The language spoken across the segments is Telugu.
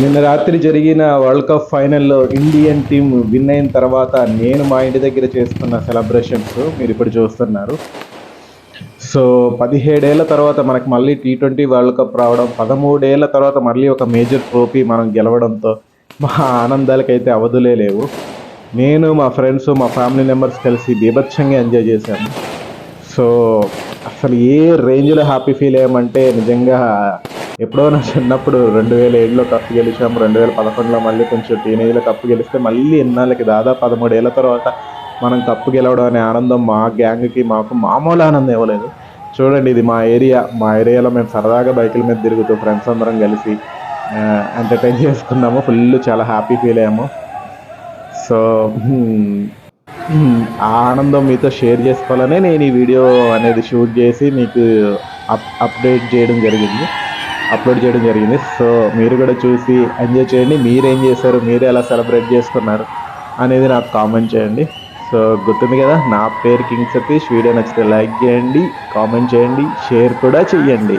నిన్న రాత్రి జరిగిన వరల్డ్ కప్ ఫైనల్లో ఇండియన్ టీం విన్ అయిన తర్వాత నేను మా ఇంటి దగ్గర చేసుకున్న సెలబ్రేషన్స్ మీరు ఇప్పుడు చూస్తున్నారు. సో 17 ఏళ్ల తర్వాత మనకు మళ్ళీ T20 వరల్డ్ కప్ రావడం, 13 ఏళ్ల తర్వాత మళ్ళీ ఒక మేజర్ ట్రోఫీ మనం గెలవడంతో మా ఆనందాలకైతే అవధులే లేవు. నేను, మా ఫ్రెండ్స్, మా ఫ్యామిలీ మెంబర్స్ కలిసి బీభత్సంగా ఎంజాయ్ చేశాము. సో అసలు ఏ రేంజ్లో హ్యాపీ ఫీల్ అయ్యామంటే నిజంగా ఎప్పుడో నా చిన్నప్పుడు 2007లో కప్ గెలిచాము, 2011లో మళ్ళీ కొంచెం టీనేజ్లో కప్ గెలిస్తే మళ్ళీ ఎన్నాళ్ళకి దాదాపు 13 ఏళ్ల తర్వాత మనం కప్పు గెలవడం అనే ఆనందం మా గ్యాంగ్కి మాకు మామూలు ఆనందం ఇవ్వలేదు. చూడండి, ఇది మా ఏరియాలో మేము సరదాగా బైకుల మీద తిరుగుతూ ఫ్రెండ్స్ అందరం కలిసి ఎంటర్టైన్ చేసుకున్నాము. చాలా హ్యాపీ ఫీల్ అయ్యాము. సో ఆ ఆనందం మీతో షేర్ చేసుకోవాలనే నేను ఈ వీడియో అనేది షూట్ చేసి మీకు అప్లోడ్ చేయడం జరిగింది. సో మీరు కూడా చూసి ఎంజాయ్ చేయండి. మీరేం చేశారు, మీరు ఎలా సెలబ్రేట్ చేసుకున్నారు అనేది నాకు కామెంట్ చేయండి. సో గుర్తుంది కదా, నా పేరు కింగ్ సతీష్. వీడియో నచ్చితే లైక్ చేయండి, కామెంట్ చేయండి, షేర్ కూడా చెయ్యండి.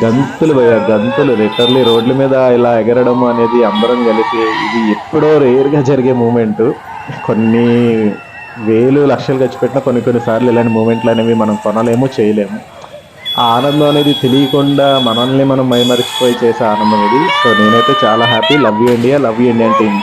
గంతులు లిటర్లీ రోడ్ల మీద ఇలా ఎగరడం అనేది అందరం కలిసి ఇది ఎప్పుడో రేర్గా జరిగే మూమెంట్. కొన్ని వేలు లక్షలు ఖర్చు పెట్టినా కొన్ని సార్లు ఇలాంటి మూమెంట్లు అనేవి మనం కొనలేము, చేయలేము. ఆ ఆనందం అనేది తెలియకుండా మనల్ని మనం మైమరిచిపోయి చేసే ఆనందం ఇది. సో నేనైతే చాలా happy. Love you India, love you Indian team.